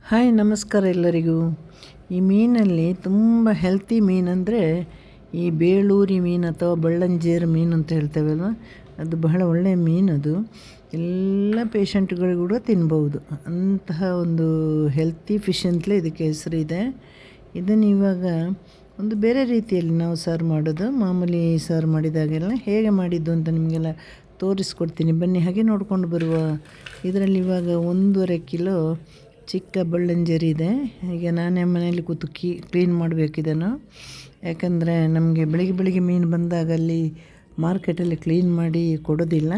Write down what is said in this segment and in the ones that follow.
Hi ನಮಸ್ಕಾರ ಎಲ್ಲರಿಗೂ. ಈ ಮೀನಲ್ಲಿ ತುಂಬ ಹೆಲ್ತಿ ಮೀನಂದರೆ ಈ ಬೇಳೂರಿ ಮೀನು ಅಥವಾ ಬಳ್ಳಂಜೇರು ಮೀನು ಅಂತ ಹೇಳ್ತೇವಲ್ವ, ಅದು ಬಹಳ ಒಳ್ಳೆಯ ಮೀನು. ಅದು ಎಲ್ಲ ಪೇಷಂಟ್ಗಳು ಕೂಡ ತಿನ್ಬೋದು ಅಂತಹ ಒಂದು ಹೆಲ್ತಿ ಫಿಶ್ ಅಂತಲೇ ಇದಕ್ಕೆ ಹೆಸರಿದೆ. ಇದನ್ನು ಇವಾಗ ಒಂದು ಬೇರೆ ರೀತಿಯಲ್ಲಿ ನಾವು ಸಾರು ಮಾಡೋದು, ಮಾಮೂಲಿ ಸಾರು ಮಾಡಿದಾಗೆಲ್ಲ ಹೇಗೆ ಮಾಡಿದ್ದು ಅಂತ ನಿಮಗೆಲ್ಲ ತೋರಿಸ್ಕೊಡ್ತೀನಿ ಬನ್ನಿ, ಹಾಗೆ ನೋಡ್ಕೊಂಡು ಬರುವ. ಇದರಲ್ಲಿ ಇವಾಗ 1.5 ಕಿಲೋ ಚಿಕ್ಕ ಬಳ್ಳಂಜೇರಿ ಇದೆ. ಈಗ ನಾನೇ ಮನೆಯಲ್ಲಿ ಕೂತು ಕ್ಲೀನ್ ಮಾಡಬೇಕು ಇದನ್ನು, ಯಾಕಂದರೆ ನಮಗೆ ಬೆಳಿಗ್ಗೆ ಮೀನು ಬಂದಾಗ ಅಲ್ಲಿ ಮಾರ್ಕೆಟಲ್ಲಿ ಕ್ಲೀನ್ ಮಾಡಿ ಕೊಡೋದಿಲ್ಲ.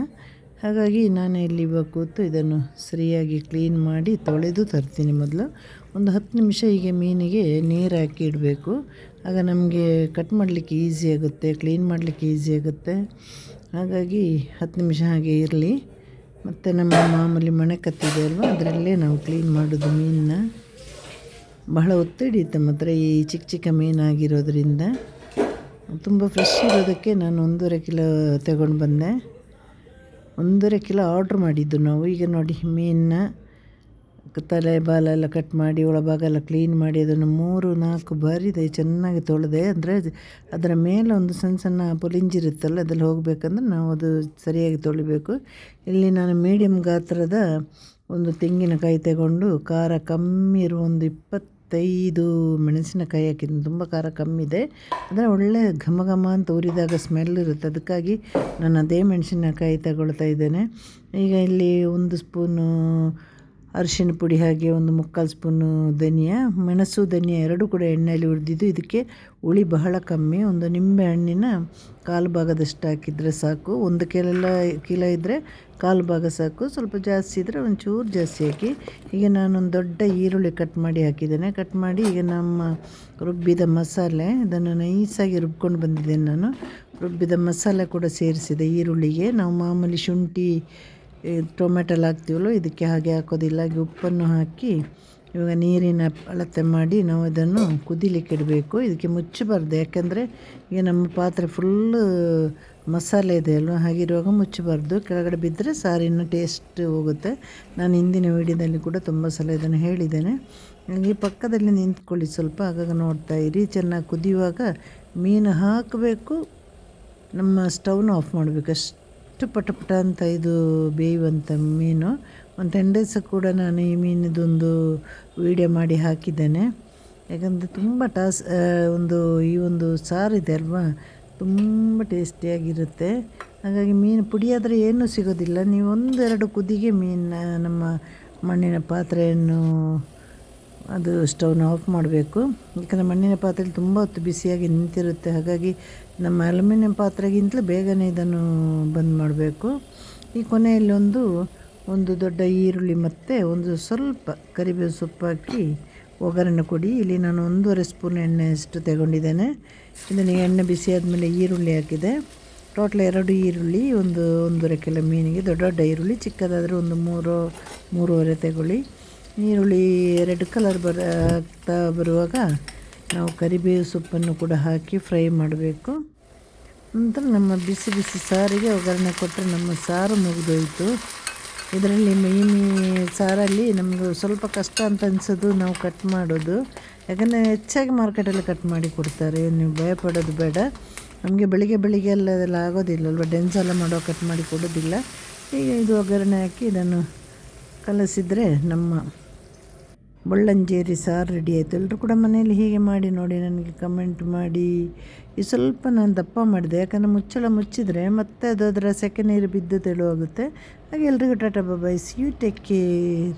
ಹಾಗಾಗಿ ನಾನೇ ಇಲ್ಲಿ ಇವಾಗ ಕೂತು ಇದನ್ನು ಸರಿಯಾಗಿ ಕ್ಲೀನ್ ಮಾಡಿ ತೊಳೆದು ತರ್ತೀನಿ. ಮೊದಲು ಒಂದು 10 ನಿಮಿಷ ಹೀಗೆ ಮೀನಿಗೆ ನೀರು ಹಾಕಿ ಇಡಬೇಕು. ಆಗ ನಮಗೆ ಕಟ್ ಮಾಡಲಿಕ್ಕೆ ಈಸಿ ಆಗುತ್ತೆ, ಕ್ಲೀನ್ ಮಾಡಲಿಕ್ಕೆ ಈಸಿ ಆಗುತ್ತೆ. ಹಾಗಾಗಿ 10 ನಿಮಿಷ ಹಾಗೆ ಇರಲಿ. ಮತ್ತು ನಮ್ಮ ಮಾಮೂಲಿ ಮಣೆ ಕತ್ತಿದೆ ಅಲ್ವ, ಅದರಲ್ಲೇ ನಾವು ಕ್ಲೀನ್ ಮಾಡೋದು ಮೀನನ್ನ. ಬಹಳ ಒತ್ತು ಹಿಡಿಯುತ್ತೆ ಮಾತ್ರ ಈ ಚಿಕ್ಕ ಮೀನಾಗಿರೋದ್ರಿಂದ. ತುಂಬ ಫ್ರೆಶ್ ಇರೋದಕ್ಕೆ ನಾನು 1.5 ಕಿಲೋ ತಗೊಂಡು ಬಂದೆ. 1.5 ಕಿಲೋ ಆರ್ಡ್ರ್ ಮಾಡಿದ್ದು ನಾವು. ಈಗ ನೋಡಿ ಮೀನನ್ನ ತಲೆ ಬಾಲೆಲ್ಲ ಕಟ್ ಮಾಡಿ ಒಳಭಾಗ ಎಲ್ಲ ಕ್ಲೀನ್ ಮಾಡಿ ಅದನ್ನು 3-4 ಬಾರಿ ಚೆನ್ನಾಗಿ ತೊಳೆದೆ. ಅಂದರೆ ಅದರ ಮೇಲೆ ಒಂದು ಸಣ್ಣ ಪುಲಿಂಜಿರುತ್ತಲ್ಲ, ಅದ್ರಲ್ಲಿ ಹೋಗಬೇಕಂದ್ರೆ ನಾವು ಅದು ಸರಿಯಾಗಿ ತೊಳಿಬೇಕು. ಇಲ್ಲಿ ನಾನು ಮೀಡಿಯಮ್ ಗಾತ್ರದ ಒಂದು ತೆಂಗಿನಕಾಯಿ ತಗೊಂಡು ಖಾರ ಕಮ್ಮಿ ಇರುವ ಒಂದು 25 ಮೆಣಸಿನಕಾಯಿ ಹಾಕಿದ್ದೀನಿ. ತುಂಬ ಖಾರ ಕಮ್ಮಿ ಇದೆ, ಅಂದರೆ ಒಳ್ಳೆ ಘಮ ಅಂತ ಉರಿದಾಗ ಸ್ಮೆಲ್ ಇರುತ್ತೆ. ಅದಕ್ಕಾಗಿ ನಾನು ಅದೇ ಮೆಣಸಿನಕಾಯಿ ತಗೊಳ್ತಾ ಇದ್ದೇನೆ. ಈಗ ಇಲ್ಲಿ 1 ಸ್ಪೂನು ಅರಿಶಿಣ ಪುಡಿ, ಹಾಗೆ 1/4 ಸ್ಪೂನು ಧನಿಯಾ, ಮೆಣಸು ಧನಿಯಾ ಎರಡೂ ಕೂಡ ಎಣ್ಣೆಯಲ್ಲಿ ಹುರಿದಿದ್ದು. ಇದಕ್ಕೆ ಹುಳಿ ಬಹಳ ಕಮ್ಮಿ, ಒಂದು ನಿಂಬೆ ಹಣ್ಣಿನ 1/4 ಭಾಗದಷ್ಟು ಹಾಕಿದರೆ ಸಾಕು. 1 ಕಿಲೋ ಇದ್ದರೆ 1/4 ಭಾಗ ಸಾಕು, ಸ್ವಲ್ಪ ಜಾಸ್ತಿ ಇದ್ದರೆ ಒಂಚೂರು ಜಾಸ್ತಿ ಹಾಕಿ. ಈಗ ನಾನೊಂದು ದೊಡ್ಡ ಈರುಳ್ಳಿ ಕಟ್ ಮಾಡಿ ಹಾಕಿದ್ದೇನೆ. ಕಟ್ ಮಾಡಿ ಈಗ ನಮ್ಮ ರುಬ್ಬಿದ ಮಸಾಲೆ, ಇದನ್ನು ನೈಸಾಗಿ ರುಬ್ಕೊಂಡು ಬಂದಿದ್ದೇನೆ ನಾನು. ರುಬ್ಬಿದ ಮಸಾಲೆ ಕೂಡ ಸೇರಿಸಿದೆ ಈರುಳ್ಳಿಗೆ. ನಾವು ಮಾಮೂಲಿ ಶುಂಠಿ ಟೊಮೆಟೊಲ್ಲ ಹಾಕ್ತೀವಲ್ಲ, ಇದಕ್ಕೆ ಹಾಗೆ ಹಾಕೋದಿಲ್ಲ. ಹಾಗೆ ಉಪ್ಪನ್ನು ಹಾಕಿ ಇವಾಗ ನೀರಿನ ಅಳತೆ ಮಾಡಿ ನಾವು ಇದನ್ನು ಕುದಿಲಿಕ್ಕೆ ಇಡಬೇಕು. ಇದಕ್ಕೆ ಮುಚ್ಚಬಾರ್ದು, ಯಾಕಂದರೆ ಈಗ ನಮ್ಮ ಪಾತ್ರೆ ಫುಲ್ಲು ಮಸಾಲೆ ಇದೆ ಅಲ್ವ, ಹಾಗಿರುವಾಗ ಮುಚ್ಚಬಾರ್ದು. ಕೆಳಗಡೆ ಬಿದ್ದರೆ ಸಾರಿನ ಟೇಸ್ಟ್ ಹೋಗುತ್ತೆ. ನಾನು ಹಿಂದಿನ ವೀಡಿಯೋದಲ್ಲಿ ಕೂಡ ತುಂಬ ಸಲ ಇದನ್ನು ಹೇಳಿದ್ದೇನೆ. ಈ ಪಕ್ಕದಲ್ಲಿ ನಿಂತ್ಕೊಳ್ಳಿ ಸ್ವಲ್ಪ, ಆಗಾಗ ನೋಡ್ತಾ ಇರಿ. ಚೆನ್ನಾಗಿ ಕುದಿಯುವಾಗ ಮೀನು ಹಾಕಬೇಕು, ನಮ್ಮ ಸ್ಟವ್ನ ಆಫ್ ಮಾಡಬೇಕು. ಅಷ್ಟು ಪಟ ಅಂತ ಇದು ಬೇಯುವಂಥ ಮೀನು. ಒಂದು 10 ಡೇಸ್ ಕೂಡ ನಾನು ಈ ಮೀನಿದೊಂದು ವೀಡಿಯೋ ಮಾಡಿ ಹಾಕಿದ್ದೇನೆ. ಯಾಕಂದರೆ ತುಂಬ ಈ ಒಂದು ಸಾರಿದೆ ಅಲ್ವಾ, ತುಂಬ ಟೇಸ್ಟಿಯಾಗಿರುತ್ತೆ. ಹಾಗಾಗಿ ಮೀನು ಪುಡಿಯಾದರೆ ಏನೂ ಸಿಗೋದಿಲ್ಲ. ನೀವು 1-2 ಕುದಿಗೆ ಮೀನನ್ನ ನಮ್ಮ ಮಣ್ಣಿನ ಪಾತ್ರೆಯನ್ನು ಅದು ಸ್ಟವ್ನ ಆಫ್ ಮಾಡಬೇಕು. ಯಾಕಂದರೆ ಮಣ್ಣಿನ ಪಾತ್ರೆಯಲ್ಲಿ ತುಂಬ ಹೊತ್ತು ಬಿಸಿಯಾಗಿ ನಿಂತಿರುತ್ತೆ. ಹಾಗಾಗಿ ನಮ್ಮ ಅಲ್ಯೂಮಿನಿಯಂ ಪಾತ್ರೆಗಿಂತಲೂ ಬೇಗನೆ ಇದನ್ನು ಬಂದ್ ಮಾಡಬೇಕು. ಈ ಕೊನೆಯಲ್ಲಿ ಒಂದು ದೊಡ್ಡ ಈರುಳ್ಳಿ ಮತ್ತು ಒಂದು ಸ್ವಲ್ಪ ಕರಿಬೇವು ಸೊಪ್ಪು ಹಾಕಿ ಒಗ್ಗರಣೆ ಕೊಡಿ. ಇಲ್ಲಿ ನಾನು 1.5 ಸ್ಪೂನ್ ಎಣ್ಣೆಯಷ್ಟು ತಗೊಂಡಿದ್ದೇನೆ. ಇದನ್ನು ಎಣ್ಣೆ ಬಿಸಿ ಆದಮೇಲೆ ಈರುಳ್ಳಿ ಹಾಕಿದೆ. ಟೋಟಲ್ 2 ಈರುಳ್ಳಿ 1.5 ಕಿಲೋ ಮೀನಿಗೆ. ದೊಡ್ಡ ಈರುಳ್ಳಿ, ಚಿಕ್ಕದಾದರೆ ಒಂದು 3-3.5 ತಗೊಳ್ಳಿ. ಈರುಳ್ಳಿ ರೆಡ್ ಕಲರ್ ಆಗ್ತಾ ಬರುವಾಗ ನಾವು ಕರಿಬೇವು ಸೊಪ್ಪನ್ನು ಕೂಡ ಹಾಕಿ ಫ್ರೈ ಮಾಡಬೇಕು. ನಂತರ ನಮ್ಮ ಬಿಸಿ ಸಾರಿಗೆ ಒಗ್ಗರಣೆ ಕೊಟ್ಟರೆ ನಮ್ಮ ಸಾರು ಮುಗಿದೋಯ್ತು. ಇದರಲ್ಲಿ ಮೀನು ಸಾರಲ್ಲಿ ನಮಗೆ ಸ್ವಲ್ಪ ಕಷ್ಟ ಅಂತ ಅನಿಸೋದು ನಾವು ಕಟ್ ಮಾಡೋದು. ಯಾಕಂದರೆ ಹೆಚ್ಚಾಗಿ ಮಾರ್ಕೆಟಲ್ಲಿ ಕಟ್ ಮಾಡಿ ಕೊಡ್ತಾರೆ, ನೀವು ಭಯಪಡೋದು ಬೇಡ. ನಮಗೆ ಬೆಳಿಗ್ಗೆ ಅದೆಲ್ಲ ಆಗೋದಿಲ್ಲಲ್ವ, ಡೆನ್ಸೆಲ್ಲ ಮಾಡೋ ಕಟ್ ಮಾಡಿ ಕೊಡೋದಿಲ್ಲ. ಈಗ ಇದು ಒಗ್ಗರಣೆ ಹಾಕಿ ಇದನ್ನು ಕಲಸಿದರೆ ನಮ್ಮ ಬಳ್ಳಂಜೇರಿ ಸಾರು ರೆಡಿ ಆಯಿತು. ಎಲ್ಲರೂ ಕೂಡ ಮನೆಯಲ್ಲಿ ಹೀಗೆ ಮಾಡಿ ನೋಡಿ, ನನಗೆ ಕಮೆಂಟ್ ಮಾಡಿ. ಈ ಸ್ವಲ್ಪ ನಾನು ದಪ್ಪ ಮಾಡಿದೆ, ಯಾಕಂದರೆ ಮುಚ್ಚಳ ಮುಚ್ಚಿದರೆ ಮತ್ತೆ ಅದು ಅದರ ಸೆಕೆ ನೀರು ಬಿದ್ದು ತೆಳುವಾಗುತ್ತೆ. ಹಾಗೆ ಎಲ್ರಿಗೂ ಟಾಟಾ ಬಾಯ್, ಸಿ ಯು, ಟೇಕ್ ಕೇರ್.